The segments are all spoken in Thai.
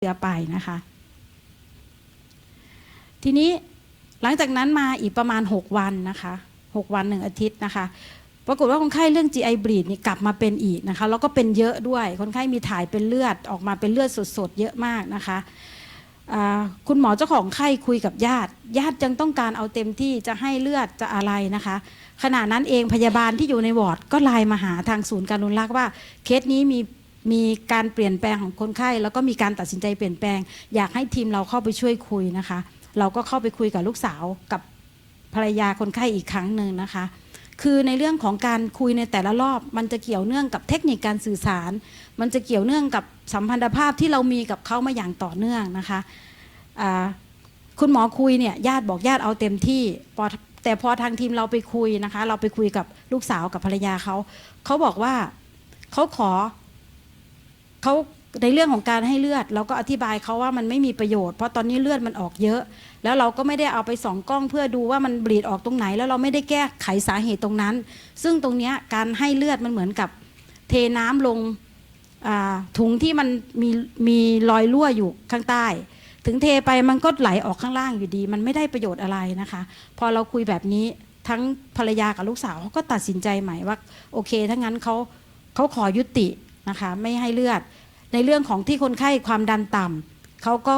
เรือไปนะคะทีนี้หลังจากนั้นมาอีกประมาณ6วันนะคะ6วัน1อาทิตย์นะคะปรากฏว่าคนไข้เรื่อง GI bleed นี่กลับมาเป็นอีกนะคะแล้วก็เป็นเยอะด้วยคนไข้มีถ่ายเป็นเลือดออกมาเป็นเลือดสดๆเยอะมากนะคะคุณหมอเจ้าของไข้คุยกับญาติจึงต้องการเอาเต็มที่จะให้เลือดจะอะไรนะคะขณะนั้นเองพยาบาลที่อยู่ในวอร์ดก็ไลน์มาหาทางศูนย์การรุนรักว่าเคสนี้มีการเปลี่ยนแปลงของคนไข้แล้วก็มีการตัดสินใจเปลี่ยนแปลงอยากให้ทีมเราเข้าไปช่วยคุยนะคะเราก็เข้าไปคุยกับลูกสาวกับภรรยาคนไข้อีกครั้งหนึ่งนะคะคือในเรื่องของการคุยในแต่ละรอบมันจะเกี่ยวเนื่องกับเทคนิคการสื่อสารมันจะเกี่ยวเนื่องกับสัมพันธภาพที่เรามีกับเขามาอย่างต่อเนื่องนะคะคุณหมอคุยเนี่ยญาติบอกญาติเอาเต็มที่แต่พอทางทีมเราไปคุยนะคะเราไปคุยกับลูกสาวกับภรรยาเขาบอกว่าเขาในเรื่องของการให้เลือดเราก็อธิบายเขาว่ามันไม่มีประโยชน์เพราะตอนนี้เลือดมันออกเยอะแล้วเราก็ไม่ได้เอาไปส่องกล้องเพื่อดูว่ามันบลีดออกตรงไหนแล้วเราไม่ได้แก้ไขสาเหตุตรงนั้นซึ่งตรงนี้การให้เลือดมันเหมือนกับเทน้ำลงถุงที่มันมีรอยรั่วอยู่ข้างใต้ถึงเทไปมันก็ไหลออกข้างล่างอยู่ดีมันไม่ได้ประโยชน์อะไรนะคะพอเราคุยแบบนี้ทั้งภรรยากับลูกสาวเขาก็ตัดสินใจใหม่ว่าโอเคถ้างั้นเขาขอยุตินะคะไม่ให้เลือดในเรื่องของที่คนไข้ความดันต่ำเขาก็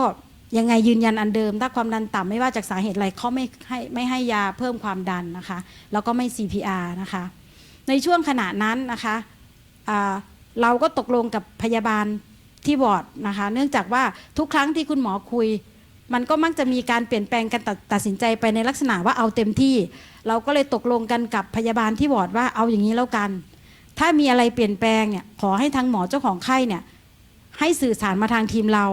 ยังไงยืนยันอันเดิมถ้าความดันต่ำไม่ว่าจากสาเหตุอะไรเขาไม่ให้ยาเพิ่มความดันนะคะแล้วก็ไม่ CPR นะคะในช่วงขณะนั้นนะคะเราก็ตกลงกับพยาบาลที่วอร์ดนะคะเนื่องจากว่าทุกครั้งที่คุณหมอคุยมันก็มักจะมีการเปลี่ยนแปลงการตัดสินใจไปในลักษณะว่าเอาเต็มที่เราก็เลยตกลงกันกับพยาบาลที่วอร์ดว่าเอาอย่างนี้แล้วกันถ้ามีอะไรเปลี่ยนแปลงเนี่ยขอให้ทางหมอเจ้าของไข้เนี่ยให้สื่อสารมาทางทีมเรา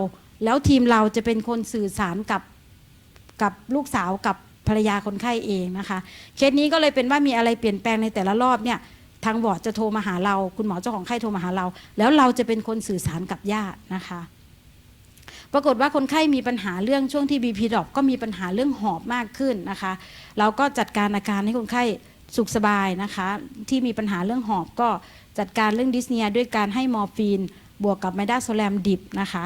แล้วทีมเราจะเป็นคนสื่อสารกับลูกสาวกับภรรยาคนไข้เองนะคะเคสนี้ก็เลยเป็นว่ามีอะไรเปลี่ยนแปลงในแต่ละรอบเนี่ยทางวอร์ดจะโทรมาหาเราคุณหมอเจ้าของไข้โทรมาหาเราแล้วเราจะเป็นคนสื่อสารกับญาตินะคะปรากฏว่าคนไข้มีปัญหาเรื่องช่วงที่ BP ดรอปก็มีปัญหาเรื่องหอบมากขึ้นนะคะเราก็จัดการอาการให้คนไข้สุขสบายนะคะที่มีปัญหาเรื่องหอบก็จัดการเรื่องดิสเนียด้วยการให้มอร์ฟีนบวกกับไมดาโซแลมดิบนะคะ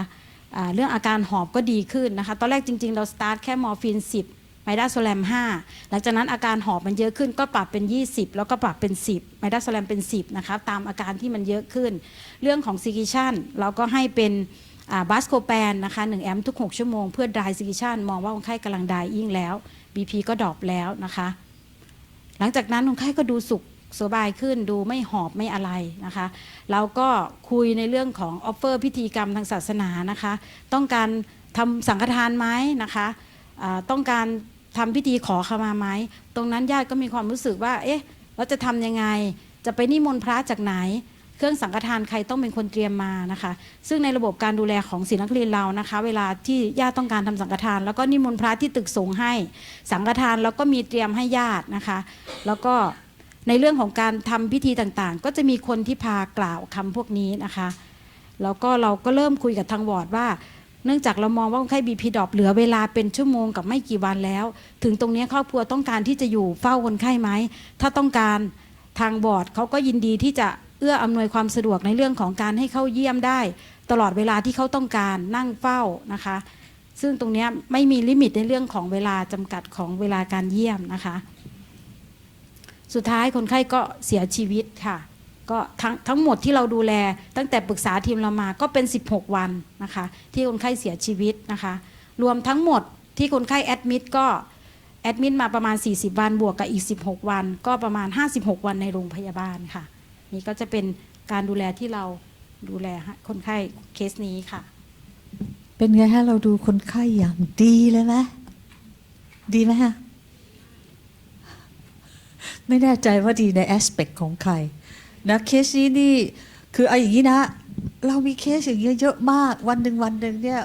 เรื่องอาการหอบก็ดีขึ้นนะคะตอนแรกจริงๆเราสตาร์ทแค่มอร์ฟีน10ไมดาโซแลม5หลังจากนั้นอาการหอบมันเยอะขึ้นก็ปรับเป็น20แล้วก็ปรับเป็น10ไมดาโซแลมเป็น10นะคะตามอาการที่มันเยอะขึ้นเรื่องของซิกิชันเราก็ให้เป็นบาสโคแปนนะคะ1 แอมป์ทุก6ชั่วโมงเพื่อดรายซิกิชันมองว่าคนไข้กำลังดรายยิ่งแล้ว BP ก็ดรอปแล้วนะคะหลังจากนั้นคนไข้ก็ดูสุขสบายขึ้นดูไม่หอบไม่อะไรนะคะเราก็คุยในเรื่องของออฟเฟอร์พิธีกรรมทางศาสนานะคะต้องการทำสังฆทานไหมนะคะต้องการทำพิธีขอขมาไหมตรงนั้นญาติก็มีความรู้สึกว่าเอ๊ะเราจะทำยังไงจะไปนิมนต์พระจากไหนเครื่องสังฆทานใครต้องเป็นคนเตรียมมานะคะซึ่งในระบบการดูแลของศิลป์นักเรียนเรานะคะเวลาที่ญาติต้องการทำสังฆทานแล้วก็นิมนต์พระที่ตึกสงฆ์ให้สังฆทานแล้วก็มีเตรียมให้ญาตินะคะแล้วก็ในเรื่องของการทำพิธีต่างๆก็จะมีคนที่พากล่าวคำพวกนี้นะคะแล้วก็เราก็เริ่มคุยกับทางวอร์ดว่าเนื่องจากเรามองว่าคนไข้ BP ดรอปเหลือเวลาเป็นชั่วโมงกับไม่กี่วันแล้วถึงตรงนี้ครอบครัวต้องการที่จะอยู่เฝ้าคนไข้ไหมถ้าต้องการทางวอร์ดเขาก็ยินดีที่จะเอื้ออำนวยความสะดวกในเรื่องของการให้เข้าเยี่ยมได้ตลอดเวลาที่เขาต้องการนั่งเฝ้านะคะซึ่งตรงนี้ไม่มีลิมิตในเรื่องของเวลาจำกัดของเวลาการเยี่ยมนะคะสุดท้ายคนไข้ก็เสียชีวิตค่ะก็ทั้งหมดที่เราดูแลตั้งแต่ปรึกษาทีมเรามาก็เป็น16วันนะคะที่คนไข้เสียชีวิตนะคะรวมทั้งหมดที่คนไข้แอดมิดก็แอดมิดมาประมาณ40วันบวกกับอีก16วันก็ประมาณ56วันในโรงพยาบาลค่ะนี่ก็จะเป็นการดูแลที่เราดูแลคนไข้เคสนี้ค่ะเป็นไงฮะเราดูคนไข้อย่างดีเลยไหมดีไหมฮะไม่แน่ใจว่าดีในแอสเปกของใครนะเคสนี้นี่คือเอาอย่างนี้นะเรามีเคสอย่างเงี้ยเยอะมากวันหนึ่งเนี่ย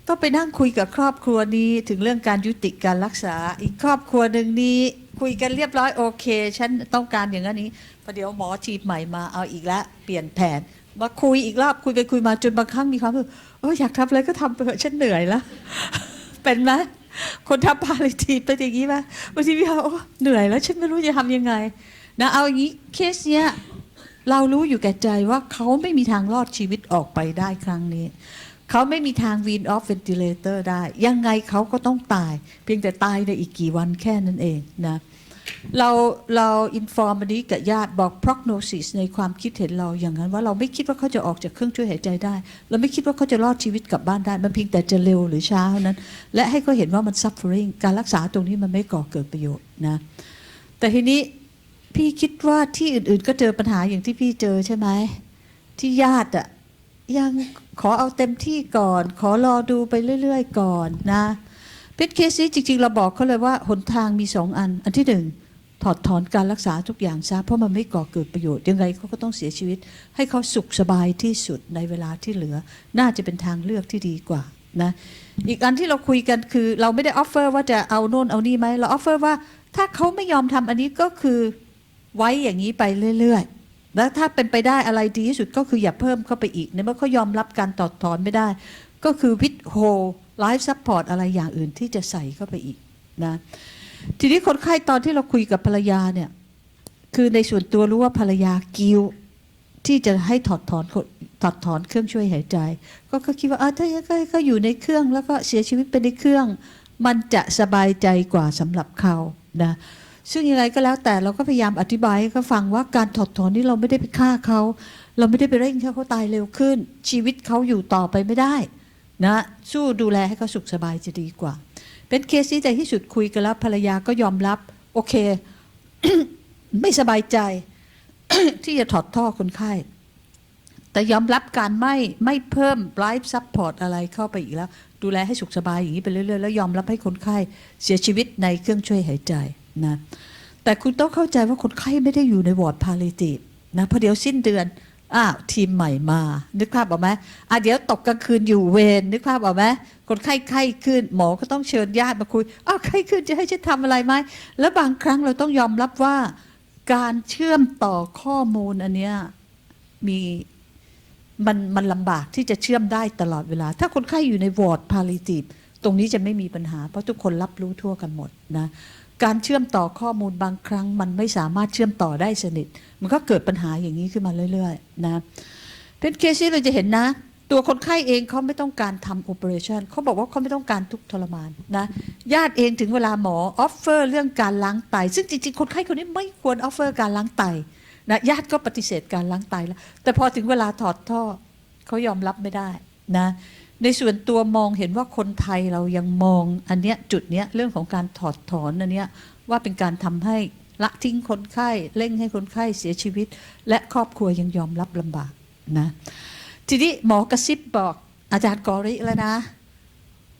ต้องไปนั่งคุยกับครอบครัวนี้ถึงเรื่องการยุติการรักษาอีกครอบครัวหนึ่งนี้คุยกันเรียบร้อยโอเคฉันต้องการอย่างนี้พอเดี๋ยวหมอทีมใหม่มาเอาอีกแล้วเปลี่ยนแผนมาคุยอีกรอบคุยไปคุยมาจนบางครั้งมีความรู้สึกอยากทำอะไรก็ทำไปเถอะฉันเหนื่อยแล้ว เป็นไหมคนทำPalliativeเป็นอย่างนี้ไหมบางทีพี่เขาเหนื่อยแล้วฉันไม่รู้จะทำยังไงนะเอาอย่างนี้เคสเนี้ยเรารู้อยู่แก่ใจว่าเขาไม่มีทางรอดชีวิตออกไปได้ครั้งนี้ เขาไม่มีทาง wean off ventilator ได้ยังไงเขาก็ต้องตายเพียงแต่ตายในอีกกี่วันแค่นั้นเองนะเราอินฟอร์มอันนี้กับญาติบอก prognosis ในความคิดเห็นเราอย่างนั้นว่าเราไม่คิดว่าเขาจะออกจากเครื่องช่วยหายใจได้เราไม่คิดว่าเขาจะรอดชีวิตกลับบ้านได้มันเพียงแต่จะเร็วหรือช้าเท่านั้นและให้เขาเห็นว่ามัน suffering การรักษาตรงนี้มันไม่ก่อเกิดประโยชน์นะแต่ทีนี้พี่คิดว่าที่อื่นๆก็เจอปัญหาอย่างที่พี่เจอใช่ไหมที่ญาติอะยังขอเอาเต็มที่ก่อนขอรอดูไปเรื่อยๆก่อนนะเป็นเคสนี้จริงๆเราบอกเขาเลยว่าหนทางมี2 อันที่1ถอดถอนการรักษาทุกอย่างซะเพราะมันไม่ก่อเกิดประโยชน์ยังไงเขาก็ต้องเสียชีวิตให้เขาสุขสบายที่สุดในเวลาที่เหลือน่าจะเป็นทางเลือกที่ดีกว่านะอีกอันที่เราคุยกันคือเราไม่ได้ออฟเฟอร์ว่าจะเอาโน่นเอานี่ไหมเราออฟเฟอร์ว่าถ้าเขาไม่ยอมทำอันนี้ก็คือไว้อย่างนี้ไปเรื่อยๆแล้วถ้าเป็นไปได้อะไรดีที่สุดก็คืออย่าเพิ่มเข้าไปอีกในเมื่อเขายอมรับการถอดถอนไม่ได้ก็คือวิดโฮไลฟ์ซัพพอร์ตอะไรอย่างอื่นที่จะใส่เข้าไปอีกนะทีนี้คนไข้ตอนที่เราคุยกับภรรยาเนี่ยคือในส่วนตัวรู้ว่าภรรยากิวที่จะให้ถอดถอนเครื่องช่วยหายใจก็คิดว่าถ้าเขาอยู่ในเครื่องแล้วก็เสียชีวิตไปในเครื่องมันจะสบายใจกว่าสำหรับเขานะซึ่งยังไงก็แล้วแต่เราก็พยายามอธิบายให้เขาฟังว่าการถอดถอนนี้เราไม่ได้ไปฆ่าเขาเราไม่ได้ไปเร่งให้เขาตายเร็วขึ้นชีวิตเขาอยู่ต่อไปไม่ได้นะสู้ดูแลให้เขาสุขสบายจะดีกว่าเป็นเคสที่ใจที่สุดคุยกันแล้วภรรยาก็ยอมรับโอเค ไม่สบายใจ ที่จะถอดท่อคนไข้แต่ยอมรับการไม่เพิ่มไลฟ์ซัพพอร์ตอะไรเข้าไปอีกแล้วดูแลให้สุขสบายอย่างนี้ไปเรื่อยๆแล้วยอมรับให้คนไข้เสียชีวิตในเครื่องช่วยหายใจนะแต่คุณต้องเข้าใจว่าคนไข้ไม่ได้อยู่ในวอร์ด Palliative นะเพราะเดี๋ยวสิ้นเดือนทีมใหม่มานึกภาพออกไหมเดี๋ยวตกกลางคืนอยู่เวรนึกภาพออกไหมคนไข้ขึ้นหมอก็ต้องเชิญญาติมาคุยไข้ขึ้นจะให้ฉันทำอะไรไหมแล้วบางครั้งเราต้องยอมรับว่าการเชื่อมต่อข้อมูลอันเนี้ยมันลำบากที่จะเชื่อมได้ตลอดเวลาถ้าคนไข้อยู่ในวอร์ด Palliative ตรงนี้จะไม่มีปัญหาเพราะทุกคนรับรู้ทั่วกันหมดนะการเชื่อมต่อข้อมูลบางครั้งมันไม่สามารถเชื่อมต่อได้สนิทมันก็เกิดปัญหาอย่างนี้ขึ้นมาเรื่อยๆนะเป็นเคสที่เราจะเห็นนะตัวคนไข้เองเขาไม่ต้องการทำโอเปอเรชันเขาบอกว่าเขาไม่ต้องการทุกข์ทรมานนะญาติเองถึงเวลาหมอออฟเฟอร์เรื่องการล้างไตซึ่งจริงๆคนไข้คนนี้ไม่ควรออฟเฟอร์การล้างไตนะญาติก็ปฏิเสธการล้างไตแล้วแต่พอถึงเวลาถอดท่อเขายอมรับไม่ได้นะในส่วนตัวมองเห็นว่าคนไทยเรายังมองอันเนี้ยจุดเนี้ยเรื่องของการถอดถอนอันเนี้ยว่าเป็นการทำให้ละทิ้งคนไข้เร่งให้คนไข้เสียชีวิตและครอบครัวยังยอมรับลำบากนะทีนี้หมอกระซิบบอกอาจารย์กอริแล้วนะ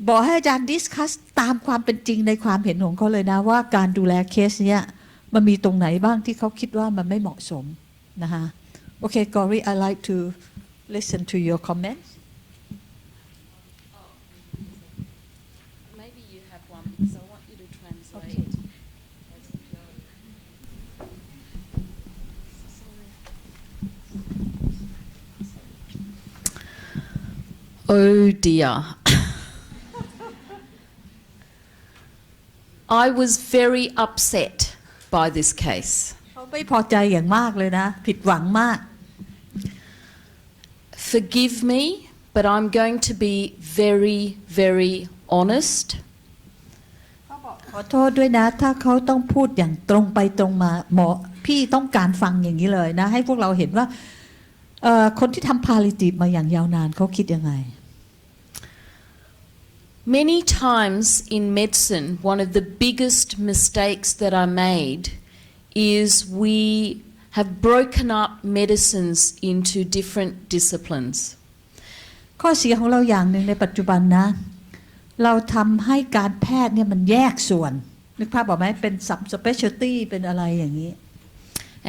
บอกให้อาจารย์ดิสคัสตามความเป็นจริงในความเห็นของเขาเลยนะว่าการดูแลเคสเนี้ยมันมีตรงไหนบ้างที่เขาคิดว่ามันไม่เหมาะสมนะคะโอเคกอริ I like to listen to your comments Maybe you have one because I want you to translate. Oh dear. I was very upset by this case. เขาไม่พอใจอย่างมากเลยนะผิดหวังมาก Forgive me, but I'm going to be very, very honest. ขอโทษด้วยนะถ้าเขาต้องพูดอย่างตรงไปตรงมาหมอพี่ต้องการฟังอย่างนี้เลยนะให้พวกเราเห็นว่าคนที่ทำ Palliative มาอย่างยาวนานเขาคิดยังไง Many times in medicine, one of the biggest mistakes that are made is we have broken up medicines into different disciplines. ข้อเสียของเราอย่างหนึ่งในปัจจุบันนะเราทำให้การแพทย์เนี่ยมันแยกส่วนนึกภาพออกไหมเป็น subspecialty เป็นอะไรอย่างนี้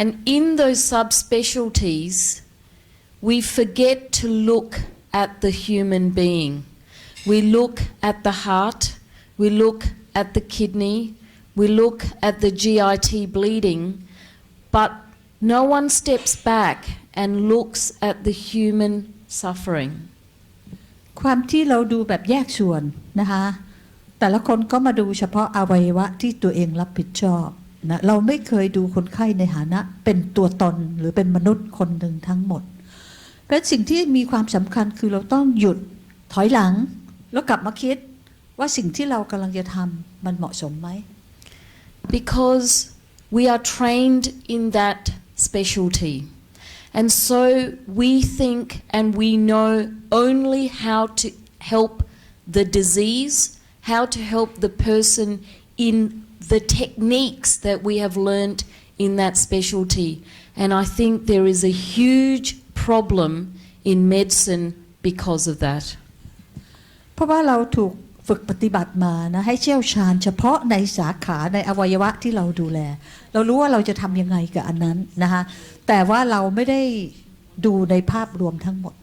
And in those subspecialties, we forget to look at the human being. We look at the heart, we look at the kidney, we look at the GIT bleeding, but no one steps back and looks at the human suffering. ความที่เราดูแบบแยกส่วนนะคะแต่ละคนก็มาดูเฉพาะอวัยวะที่ตัวเองรับผิดชอบนะเราไม่เคยดูคนไข้ในฐานะเป็นตัวตนหรือเป็นมนุษย์คนหนึ่งทั้งหมดเพราะสิ่งที่มีความสำคัญคือเราต้องหยุด ถอยหลังแล้วกลับมาคิดว่าสิ่งที่เรากำลังจะทำมันเหมาะสมไหม Because we are trained in that specialty. And so we think and we know only how to help the disease, how to help the person in the techniques that we have learnt in that specialty. And I think there is a huge problem in medicine because of that. เพราะว่าเราถูกฝึกปฏิบัติมานะให้เชี่ยวชาญเฉพาะในสาขาในอวัยวะที่เราดูแลเรารู้ว่าเราจะทำยังไงกับอันนั้นนะคะแต่ว่าเราไม่ได้ดูในภาพรวมทั้งหมด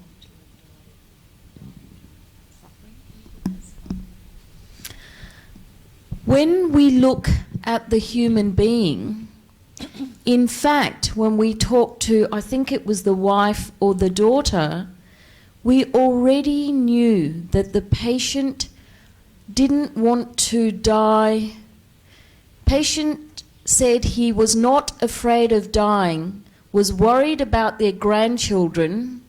When we look at the human being, in fact, when we talk to, I think it was the wife or the daughter, we already knew that the patient didn't want to die. Patient said he was not afraid of dying, was worried about their grandchildren,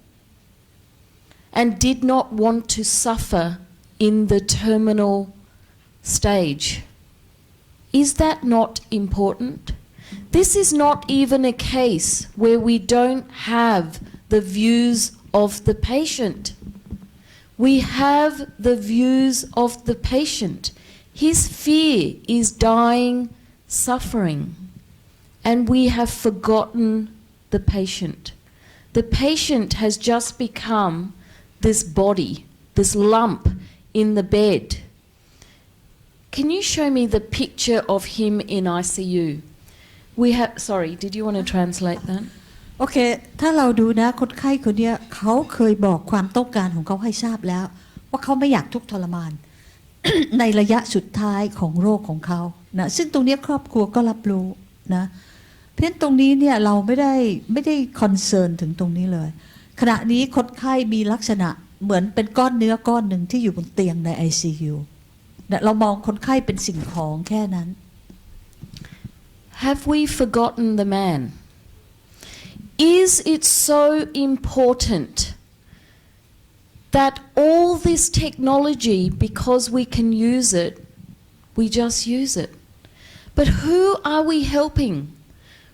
and did not want to suffer in the terminal stage. Is that not important? This is not even a case where we don't have the views of the patient. We have the views of the patient. His fear is dying, suffering, and we have forgotten the patient. The patient has just become this body, this lump in the bed. Can you show me the picture of him in ICU? We have, sorry, did you want to translate that? โอเคถ้าเราดูนะคนไข้คนเนี้ยเขาเคยบอกความต้องการของเขาให้ทราบแล้วว่าเขาไม่อยากทุกข์ทรมาน ในระยะสุดท้ายของโรคของเขานะซึ่งตรงนี้ครอบครัวก็รับรู้นะเพราะฉะนั้นตรงนี้เนี่ยเราไม่ได้คอนเซิร์นถึงตรงนี้เลยขณะนี้คนไข้มีลักษณะเหมือนเป็นก้อนเนื้อก้อนหนึ่งที่อยู่บนเตียงใน ICU นะเรามองคนไข้เป็นสิ่งของแค่นั้น Have we forgotten the man? Is it so important that all this technology, because we can use it, we just use it? But who are we helping?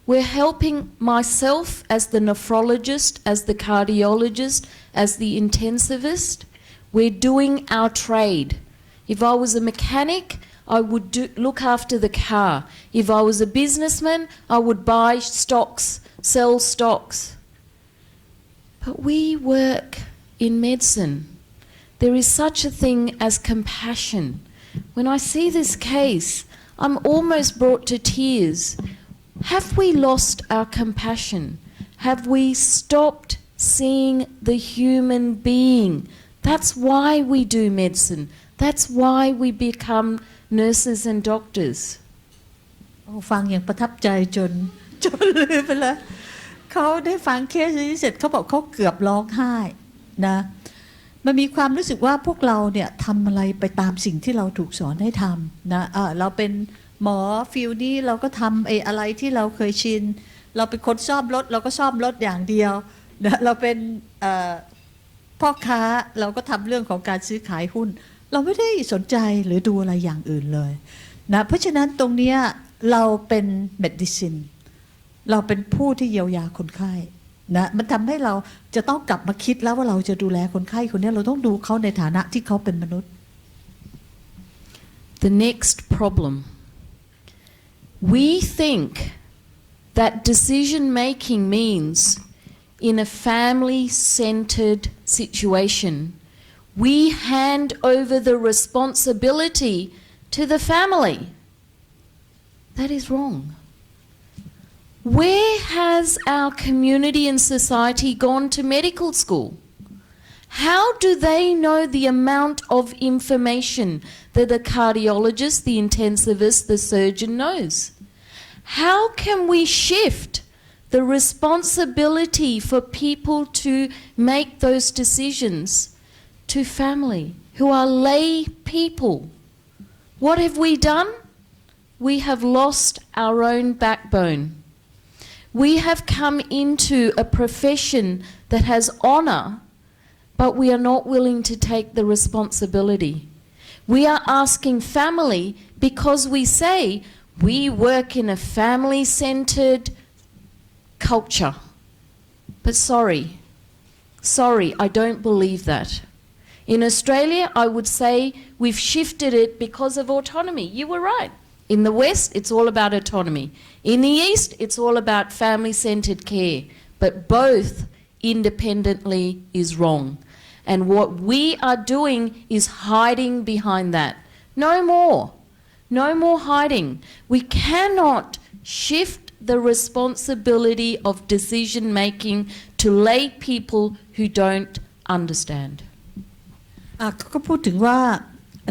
We're helping myself as the nephrologist, as the cardiologist, as the intensivist. We're doing our trade. If I was a mechanic, I would look after the car. If I was a businessman, I would buy stocks, sell stocks. But we work in medicine. There is such a thing as compassion. When I see this case, I'm almost brought to tears. Have we lost our compassion? Have we stopped seeing the human being? That's why we do medicine. That's why we become nurses and doctors. ฟังอย่างประทับใจจนลืมไปเลยเขาได้ฟังเคสนี้เสร็จเขาบอกเขาเกือบร้องไห้นะมันมีความรู้สึกว่าพวกเราเนี่ยทำอะไรไปตามสิ่งที่เราถูกสอนให้ทำนะเราเป็นหมอฟิลนี้เราก็ทำอะไรที่เราเคยชินเราเป็นคนซ่อมรถเราก็ซ่อมรถอย่างเดียวนะเราเป็นพ่อค้าเราก็ทำเรื่องของการซื้อขายหุ้นเราไม่ได้สนใจหรือดูอะไรอย่างอื่นเลยนะเพราะฉะนั้นตรงนี้เราเป็นเมดิซินเราเป็นผู้ที่เยียวยาคนไข้นะมันทำให้เราจะต้องกลับมาคิดแล้วว่าเราจะดูแลคนไข้คนนี้เราต้องดูเขาในฐานะที่เขาเป็นมนุษย์ The next problem. We think that decision making means in a family-centered situation we hand over the responsibility to the family. That is wrong. Where has our community and society gone to medical school? How do they know the amount of information that the cardiologist, the intensivist, the surgeon knows? How can we shift the responsibility for people to make those decisions to family who are lay people? What have we done? We have lost our own backbone. We have come into a profession that has honour but we are not willing to take the responsibility. We are asking family because we say we work in a family-centered culture. But sorry, I don't believe that. In Australia, I would say we've shifted it because of autonomy. You were right. In the West, it's all about autonomy. In the East, it's all about family-centered care. But both independently is wrong. And what we are doing is hiding behind that. No more. No more hiding. We cannot shift the responsibility of decision making to lay people who don't understand. เขาก็พูดถึงว่า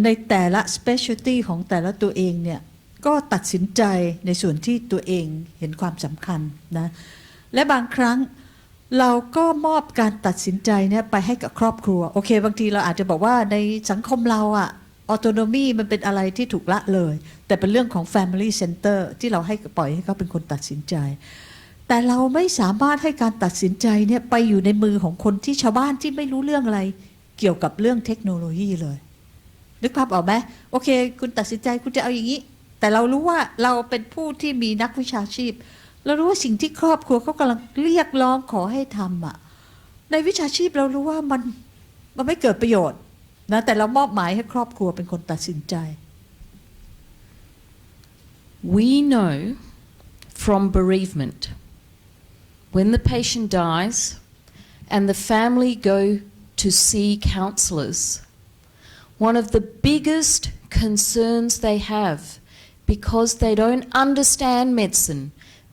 ในแต่ละ specialty ของแต่ละตัวเองเนี่ยก็ตัดสินใจในส่วนที่ตัวเองเห็นความสำคัญนะและบางครั้งเราก็มอบการตัดสินใจเนี่ยไปให้กับครอบครัวโอเคบางทีเราอาจจะบอกว่าในสังคมเราอะautonomy มันเป็นอะไรที่ถูกละเลยแต่เป็นเรื่องของ family center ที่เราให้ปล่อยให้เขาเป็นคนตัดสินใจแต่เราไม่สามารถให้การตัดสินใจเนี่ยไปอยู่ในมือของคนที่ชาวบ้านที่ไม่รู้เรื่องอะไรเกี่ยวกับเรื่องเทคโนโลยีเลยนึกภาพออกไหมโอเคคุณตัดสินใจคุณจะเอาอย่างนี้แต่เรารู้ว่าเราเป็นผู้ที่มีนักวิชาชีพเรารู้ว่าสิ่งที่ครอบครัวเขากำลังเรียกร้องขอให้ทำอ่ะในวิชาชีพเรารู้ว่ามันไม่เกิดประโยชน์นะแต่เรามอบหมายให้ครอบครัวเป็นคนตัดสินใจ We know from bereavement when the patient dies and the family go to see counsellors, one of the biggest concerns they have because they don't understand medicine,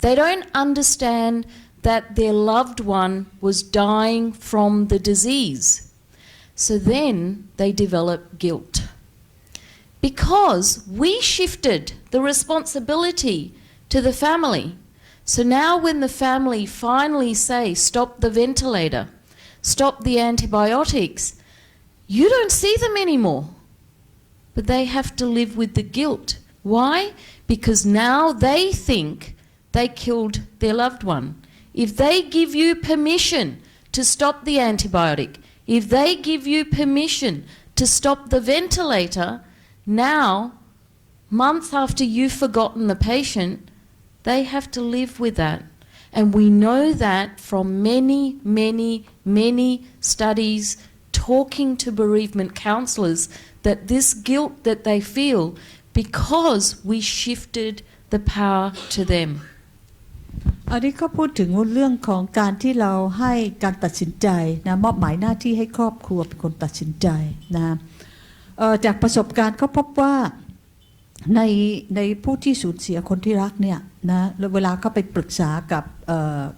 they don't understand that their loved one was dying from the disease. So then they develop guilt. Because we shifted the responsibility to the family. So now when the family finally say, stop the ventilator, stop the antibiotics, you don't see them anymore. But they have to live with the guilt. Why? Because now they think they killed their loved one. If they give you permission to stop the antibiotic, if they give you permission to stop the ventilator, now, months after you've forgotten the patient, they have to live with that. And we know that from many studies talking to bereavement counsellors that this guilt that they feel because we shifted the power to them. อันนี้ก็พูดถึงเรื่องของการที่เราให้การตัดสินใจนะมอบหมายหน้าที่ให้ครอบครัวเป็นคนตัดสินใจนะจากประสบการณ์เขาพบว่าในผู้ที่สูญเสียคนที่รักเนี่ยนะเวลาเขาไปปรึกษากับ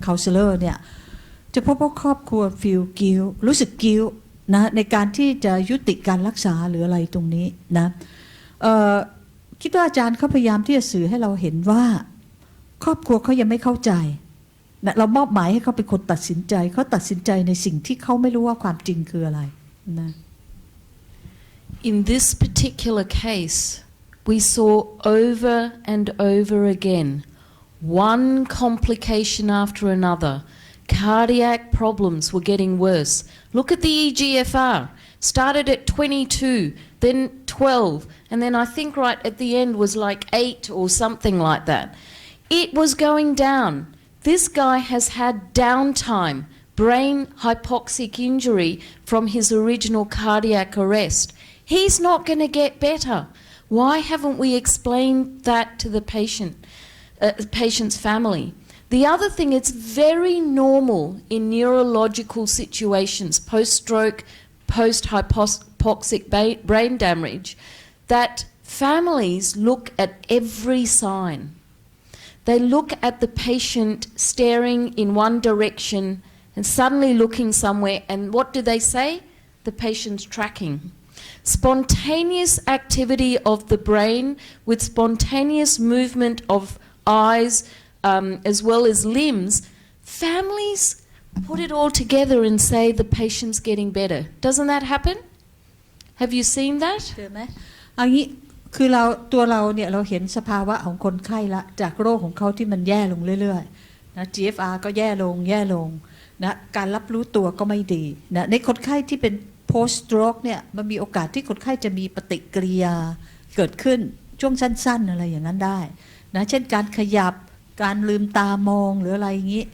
counselor เนี่ยจะพบว่าครอบครัว feel guilt รู้สึก guilt นะในการที่จะยุติการรักษาหรืออะไรตรงนี้นะคิดว่าอาจารย์เขาพยายามที่จะสื่อให้เราเห็นว่าครอบครัวเขายังไม่เข้าใจนะเรามอบหมายให้เขาเป็นคนตัดสินใจเขาตัดสินใจในสิ่งที่เขาไม่รู้ว่าความจริงคืออะไรนะ In this particular case, we saw over and over again one complication after another. Cardiac problems were getting worse. Look at the EGFR. Started at 22, then 12, and then I think right at the end was like 8 or something like that. It was going down. This guy has had downtime, brain hypoxic injury from his original cardiac arrest. He's not going to get better. Why haven't we explained that to the patient's family? The other thing, it's very normal in neurological situations, post-stroke, post-hypoxic brain damage, that families look at every sign. They look at the patient staring in one direction and suddenly looking somewhere, and what do they say? The patient's tracking. Spontaneous activity of the brain with spontaneous movement of eyes as well as limbs, families put it all together and say the patient's getting better. Doesn't that happen? Have you seen that? เจอไหมอันนี้คือตัวเราเนี่ยเราเห็นสภาวะของคนไข้ละจากโรคของเขาที่มันแย่ลงเรื่อยๆนะ GFR ก็แย่ลง นะการรับรู้ตัวก็ไม่ดีนะในคนไข้ที่เป็น post stroke เนี่ยมันมีโอกาสที่คนไข้จะมีปฏิกิริยาเกิดขึ้นช่วงสั้นๆอะไรอย่างนั้นได้นะเช่นการขยับการลืมตามองหรืออะไรอย่างนี้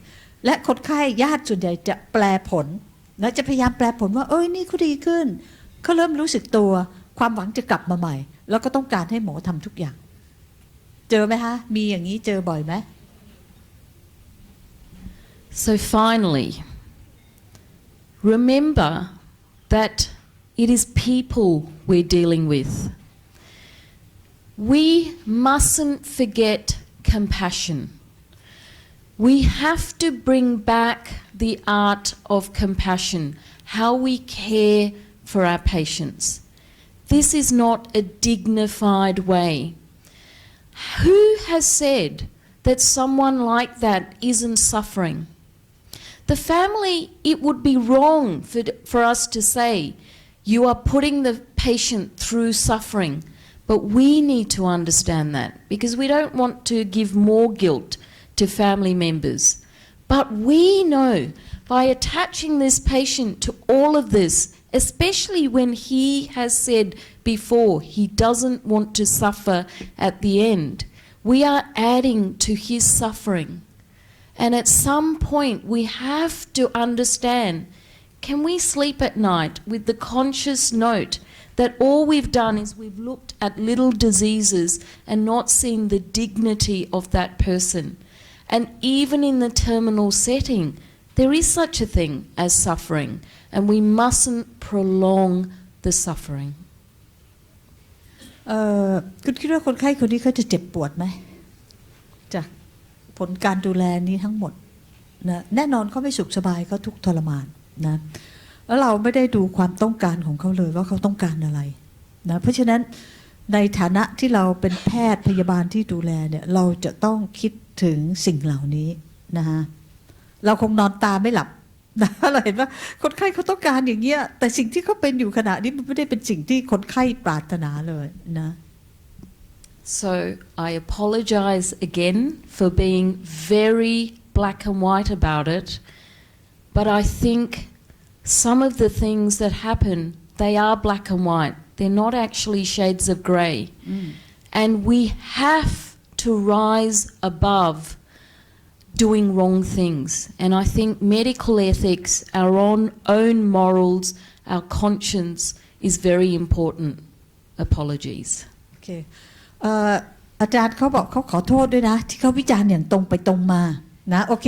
และคนไข้ญาติส่วนใหญ่จะแปลผลนะจะพยายามแปลผลว่านี่เขาดีขึ้นเขาเริ่มรู้สึกตัวความหวังจะกลับมาใหม่แล้วก็ต้องการให้หมอทำทุกอย่างเจอไหมคะมีอย่างนี้เจอบ่อยไหม So finally, remember that it is people we're dealing with. We mustn't forget compassion. We have to bring back the art of compassion, how we care for our patients. This is not a dignified way. Who has said that someone like that isn't suffering? The family, it would be wrong for us to say, you are putting the patient through suffering. But we need to understand that because we don't want to give more guilt to family members. But we know by attaching this patient to all of this, especially when he has said before he doesn't want to suffer at the end, we are adding to his suffering. And at some point we have to understand, can we sleep at night with the conscious note that all we've done is we've looked at little diseases and not seen the dignity of that person. And even in the terminal setting, there is such a thing as suffering, and we mustn't prolong the suffering. คุณคิดว่าคนไข้คนนี้เขาจะเจ็บปวดไหมจากผลการดูแลนี้ทั้งหมดนะแน่นอนเขาไม่สุขสบายเขาทุกข์ทรมานนะแล้วเราไม่ได้ดูความต้องการของเขาเลยว่าเขาต้องการอะไรนะเพราะฉะนั้นในฐานะที่เราเป็นแพทย์พยาบาลที่ดูแลเนี่ยเราจะต้องคิดถึงสิ่งเหล่านี้นะฮะเราคงนอนตาไม่หลับนะเราเห็นว่าคนไข้เขาต้องการอย่างเงี้ยแต่สิ่งที่เขาเป็นอยู่ขณะนี้มันไม่ได้เป็นสิ่งที่คนไข้ปรารถนาเลยนะ So I apologize again for being very black and white about it, but I think some of the things that happen, they are black and white. They're not actually shades of grey. And we have to rise above doing wrong things. And I think medical ethics, our own morals, our conscience is very important. Apologies. Okay. อาจารย์เขาบอกเขาขอโทษด้วยนะที่เขาวิจารณ์อย่างตรงไปตรงมานะโอเค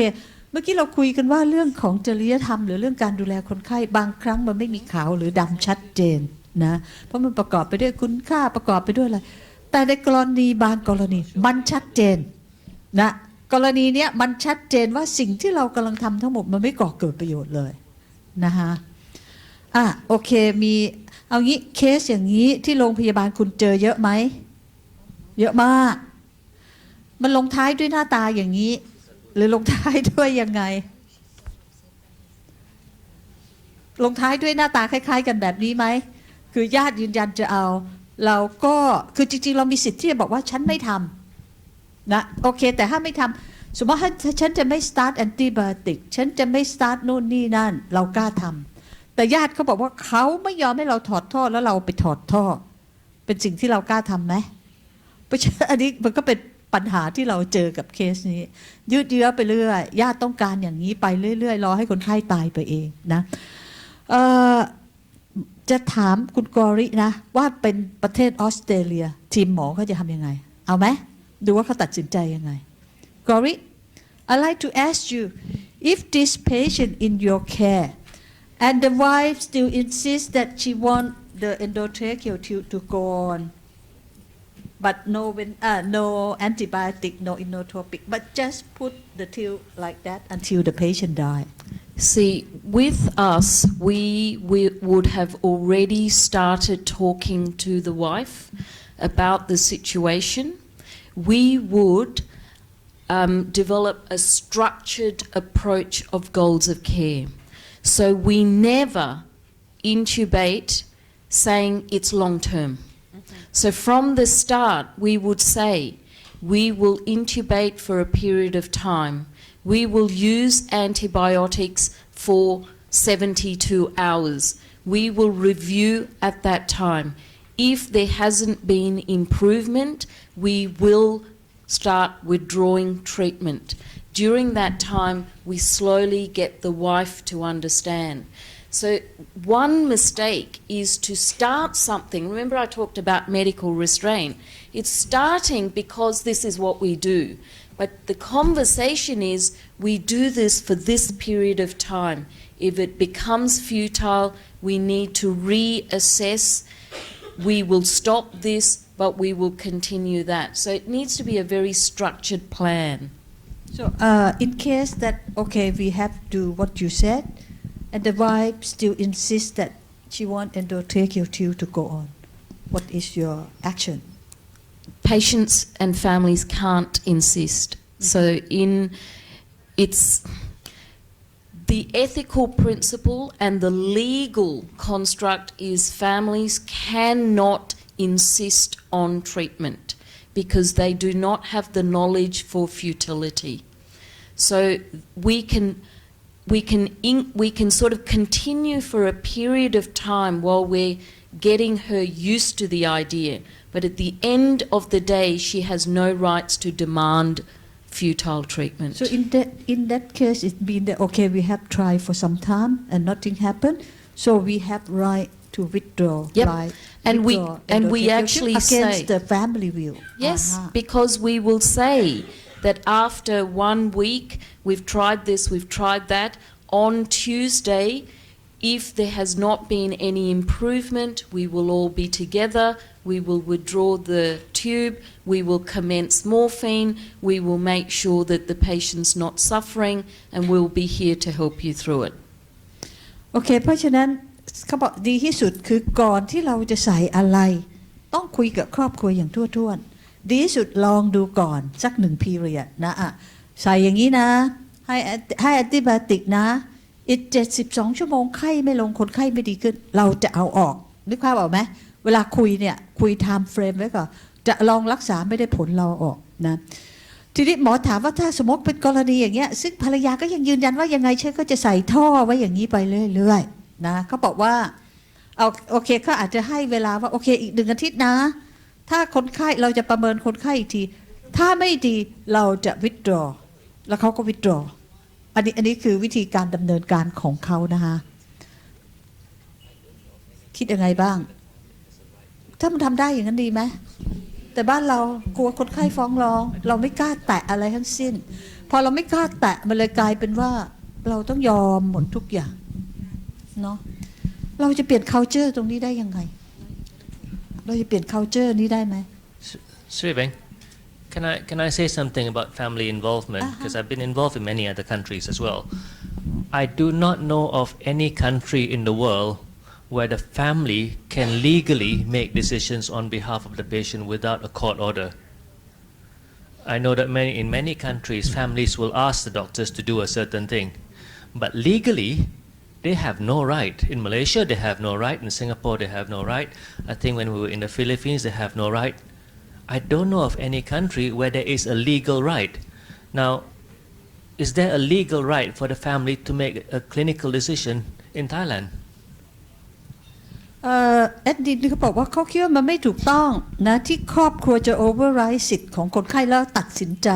เมื่อกี้เราคุยกันว่าเรื่องของจริยธรรมหรือเรื่องการดูแลคนไข้บางครั้งมันไม่มีขาวหรือดำชัดเจนนะเพราะมันประกอบไปด้วยคุณค่าประกอบไปด้วยอะไรแต่ในกรณีบางกรณีมันชัดเจนนะกรณีเนี้ยมันชัดเจนว่าสิ่งที่เรากำลังทำทั้งหมดมันไม่ก่อเกิดประโยชน์เลยนะคะโอเคมีเอางี้เคสอย่างนี้ที่โรงพยาบาลคุณเจอเยอะไหมเยอะมากมันลงท้ายด้วยหน้าตาอย่างนี้หรือลงท้ายด้วยยังไงลงท้ายด้วยหน้าตาคล้ายๆกันแบบนี้ไหมคือญาติยืนยันจะเอาเราก็คือจริงๆเรามีสิทธิ์ที่จะบอกว่าฉันไม่ทำนะโอเคแต่ถ้าไม่ทำสมมติว่าฉันจะไม่ start antibiotic ฉันจะไม่ start นู่นนี่นั่นเรากล้าทำแต่ญาติเขาบอกว่าเขาไม่ยอมให้เราถอดท่อแล้วเราไปถอดท่อเป็นสิ่งที่เรากล้าทำไหมเพราะฉะนั้นอันนี้มันก็เป็นปัญหาที่เราเจอกับเคสนี้ยืดเยื้อไปเรื่อยญาติต้องการอย่างนี้ไปเรื่อยๆรอให้คนไข้ตายไปเองนะจะถามคุณกอรินะว่าเป็นประเทศออสเตรเลียทีมหมอเขาจะทำยังไงเอาไหมดูว่าเขาตัดสินใจยังไงกอริ I'd like to ask you if this patient in your care and the wife still insists that she want the endotracheal tube to go on but no antibiotic, no inotropic, but just put the tube like that until the patient die. See, with us, we would have already started talking to the wife about the situation. We would develop a structured approach of goals of care. So we never intubate saying it's long term. So from the start, we would say, we will intubate for a period of time. We will use antibiotics for 72 hours. We will review at that time. If there hasn't been improvement, we will start withdrawing treatment. During that time, we slowly get the wife to understand. So one mistake is to start something. Remember I talked about medical restraint. It's starting because this is what we do. But the conversation is we do this for this period of time. If it becomes futile, we need to reassess. We will stop this, but we will continue that. So it needs to be a very structured plan. So in case that, okay, we have to what you said, and the wife still insists that she wants endotracheal to go on, what is your action? Patients and families can't insist. So it's the ethical principle and the legal construct is families cannot insist on treatment because they do not have the knowledge for futility. So we can sort of continue for a period of time while we're getting her used to the idea. But at the end of the day, she has no rights to demand futile treatment. So in that case, it means that, okay, we have tried for some time and nothing happened, so we have right to withdraw. Yep. Right? And withdraw we actually against say the family will. yes, because we will say that after 1 week, we've tried this, we've tried that. On Tuesday, if there has not been any improvement, we will all be together, we will withdraw the tube, we will commence morphine, we will make sure that the patient's not suffering, and we'll be here to help you through it. โอเคเพราะฉะนั้นเขาบอกดีที่สุดคือก่อนที่เราจะใส่อะไรต้องคุยกับครอบครัวอย่างทั่วท้วนดีที่สุดลองดูก่อนสัก1 period นะใส่อย่างนี้นะให้แอนติไบโอติกนะอีก72 ชั่วโมงไข้ไม่ลงคนไข้ไม่ดีขึ้นเราจะเอาออกนึกภาพออกไหมเวลาคุยเนี่ยคุย time frame ไว้ก่อนจะลองรักษาไม่ได้ผลเราออกนะทีนี้หมอถามว่าถ้าสมมติเป็นกรณีอย่างเงี้ยซึ่งภรรยาก็ยังยืนยันว่ายังไงฉันก็จะใส่ท่อไว้อย่างนี้ไปเรื่อยๆนะเขาบอกว่าเอาโอเคเขาอาจจะให้เวลาว่าโอเคอีก1 อาทิตย์นะถ้าคนไข้เราจะประเมินคนไข้อีกทีถ้าไม่ดีเราจะ withdraw แล้วเขาก็ withdraw อันนี้คือวิธีการดำเนินการของเขานะคะคิดยังไงบ้างถ้ามันทำได้อย่างนั้นดีไหมแต่บ้านเรากลัวคนไข้ฟ้องร้องเราไม่กล้าแตะอะไรทั้งสิ้นพอเราไม่กล้าแตะมันเลยกลายเป็นว่าเราต้องยอมหมดทุกอย่างเนาะเราจะเปลี่ยน culture ตรงนี้ได้ยังไงเราจะเปลี่ยน culture นี้ได้ไหม Sriveng, can I say something about family involvement? Because I've been involved in many other countries as well. I do not know of any country in the world where the family can legally make decisions on behalf of the patient without a court order. I know that in many countries, families will ask the doctors to do a certain thing, but legally, they have no right. In Malaysia, they have no right. In Singapore, they have no right. I think when we were in the Philippines, they have no right. I don't know of any country where there is a legal right. Now, is there a legal right for the family to make a clinical decision in Thailand?แอดดินเขาบอกว่าเขาคิดว่ามันไม่ถูกต้องนะที่ครอบครัวจะ override สิทธิ์ของคนไข้แล้วตัดสินใจ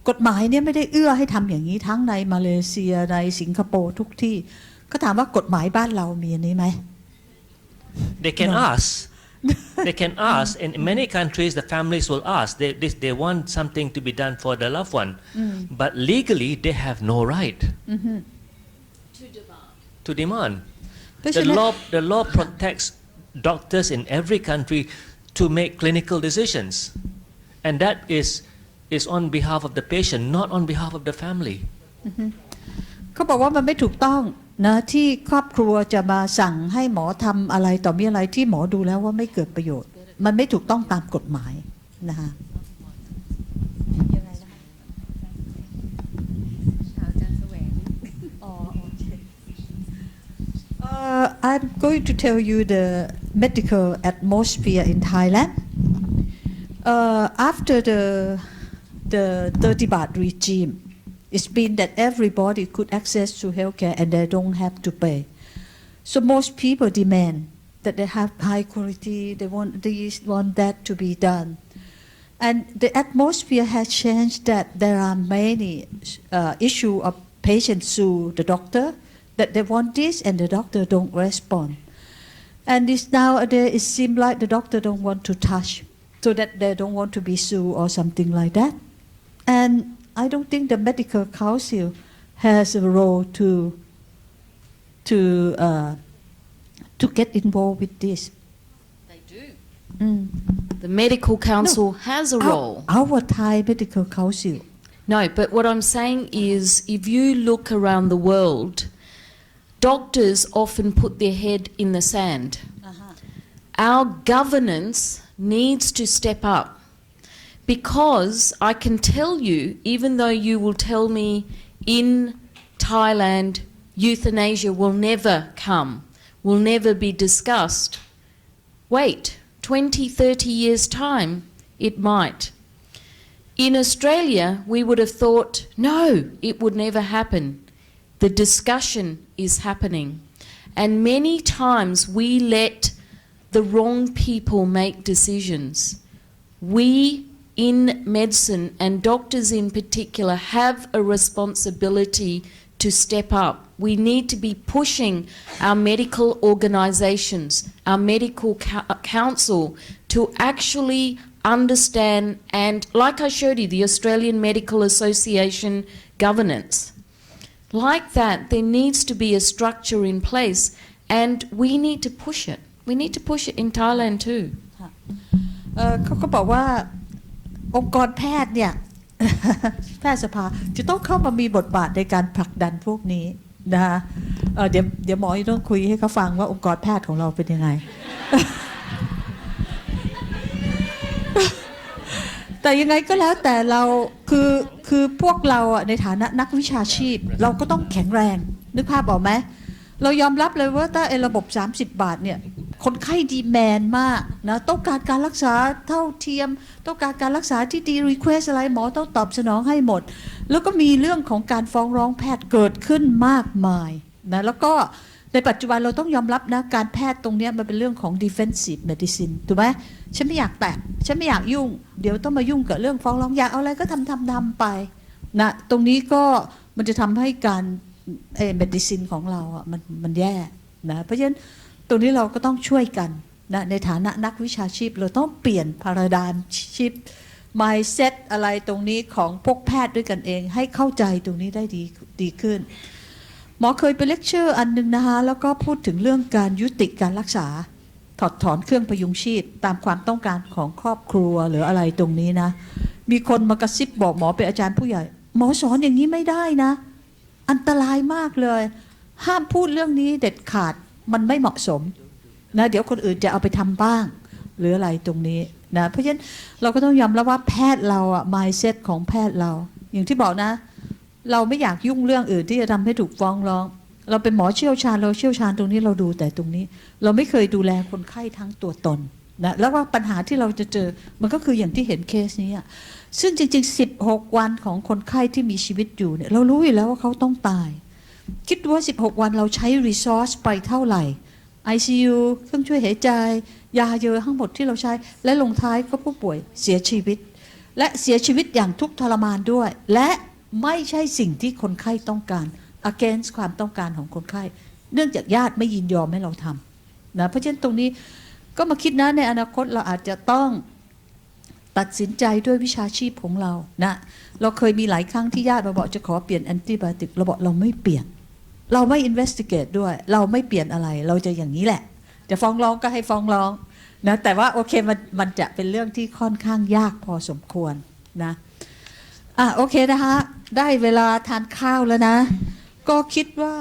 กฎหมายเนี่ยไม่ได้เอื้อให้ทำอย่างนี้ทั้งในมาเลเซียในสิงคโปร์ทุกที่ก็ถามว่ากฎหมายบ้านเรามีอันนี้ไหม They can ask. They can ask. In many countries, the families will ask. They want something to be done for their loved one, but legally they have no right to demand. The law protects doctors in every country to make clinical decisions, and that is on behalf of the patient, not on behalf of the family. เขาบอกว่ามันไม่ถูกต้องนะที่ครอบครัวจะมาสั่งให้หมอทำอะไรต่อมีอะไรที่หมอดูแล้วว่าไม่เกิดประโยชน์มันไม่ถูกต้องตามกฎหมายนะคะ I'm going to tell you the medical atmosphere in Thailand. After the 30 baht regime, It's been that everybody could access to healthcare and they don't have to pay. So most people demand that they have high quality, they want this, want that to be done. And the atmosphere has changed that there are many issue of patients sue the doctor, that they want this and the doctor don't respond. And this nowadays it seems like the doctor don't want to touch, so that they don't want to be sued or something like that. And I don't think the medical council has a role to get involved with this. They do. The medical council has a role. Our Thai medical council. No, but what I'm saying is if you look around the world, doctors often put their head in the sand. Our governance needs to step up, because I can tell you, even though you will tell me in Thailand euthanasia will never come, will never be discussed, wait, 20, 30 years' time, it might. In Australia, we would have thought, no, it would never happen. The discussion is happening. And many times we let the wrong people make decisions. We in medicine, and doctors in particular, have a responsibility to step up. We need to be pushing our medical organisations, our medical council, to actually understand, and like I showed you, the Australian Medical Association governance. Like that, there needs to be a structure in place, and we need to push it. We need to push it in Thailand too. เขาก็บอกว่าองค์กรแพทย์เนี่ย แพทยสภาจะต้องเข้ามามีบทบาทในการผลักดันพวกนี้นะคะเดี๋ยวหมอจะต้องคุยให้เขาฟังว่าองค์กรแพทย์ของเราเป็นยังไง แต่ยังไงก็แล้วแต่เราคือพวกเราในฐานะนักวิชาชีพเราก็ต้องแข็งแรงนึกภาพออกไหมเรายอมรับเลยว่าถ้าระบบ30 บาทเนี่ยคนไข้ดีแมนมากนะต้องการการรักษาเท่าเทียมต้องการการรักษาที่ดีรีเควสอะไรหมอต้องตอบสนองให้หมดแล้วก็มีเรื่องของการฟ้องร้องแพทย์เกิดขึ้นมากมายนะแล้วก็ในปัจจุบันเราต้องยอมรับนะการแพทย์ตรงนี้มันเป็นเรื่องของ defensive medicine ถูกไหมฉันไม่อยากแตะฉันไม่อยากยุ่งเดี๋ยวต้องมายุ่งกับเรื่องฟ้องร้องอยากเอาอะไรก็ทำไปนะตรงนี้ก็มันจะทำให้การmedicine ของเรามันแย่นะเพราะฉะนั้นตรงนี้เราก็ต้องช่วยกันนะในฐานะนักวิชาชีพเราต้องเปลี่ยน paradigm shift mindset อะไรตรงนี้ของพวกแพทย์ด้วยกันเองให้เข้าใจตรงนี้ได้ดีขึ้นหมอเคยไปเลคเชอร์อันนึงนะคะแล้วก็พูดถึงเรื่องการยุติการรักษาถอดถอนเครื่องพยุงชีพตามความต้องการของครอบครัวหรืออะไรตรงนี้นะมีคนมากระซิบบอกหมอเป็นอาจารย์ผู้ใหญ่หมอสอนอย่างนี้ไม่ได้นะอันตรายมากเลยห้ามพูดเรื่องนี้เด็ดขาดมันไม่เหมาะสมนะเดี๋ยวคนอื่นจะเอาไปทำบ้างหรืออะไรตรงนี้นะเพราะฉะนั้นเราก็ต้องยอมรับว่าแพทย์เราmindset ของแพทย์เราอย่างที่บอกนะเราไม่อยากยุ่งเรื่องอื่นที่จะทำให้ถูกฟ้องร้องเราเป็นหมอเชี่ยวชาญเราเชี่ยวชาญตรงนี้เราดูแต่ตรงนี้เราไม่เคยดูแลคนไข้ทั้งตัวตนนะแล้วว่าปัญหาที่เราจะเจอมันก็คืออย่างที่เห็นเคสนี้ซึ่งจริงๆ16 วันของคนไข้ที่มีชีวิตอยู่เนี่ยเรารู้อยู่แล้วว่าเขาต้องตายคิดว่า16 วันเราใช้รีซอสไปเท่าไหร่ ICU เครื่องช่วยหายใจยาเยอะทั้งหมดที่เราใช้และลงท้ายก็ผู้ป่วยเสียชีวิตและเสียชีวิตอย่างทุกข์ทรมานด้วยและไม่ใช่สิ่งที่คนไข้ต้องการ against ความต้องการของคนไข้เนื่องจากญาติไม่ยินยอมให้เราทำนะเพราะฉะนั้นตรงนี้ก็มาคิดนะในอนาคตเราอาจจะต้องตัดสินใจด้วยวิชาชีพของเรานะเราเคยมีหลายครั้งที่ญาติมาบอกจะขอเปลี่ยนแอนติไบโอติกเราบอกเราไม่เปลี่ยนเราไม่ investigate ด้วยเราไม่เปลี่ยนอะไรเราจะอย่างนี้แหละจะฟ้องร้องก็ให้ฟ้องร้องนะแต่ว่าโอเคมันจะเป็นเรื่องที่ค่อนข้างยากพอสมควรนะโอเคนะคะได้เวลาทานข้าวแล้วนะก็คิดว่า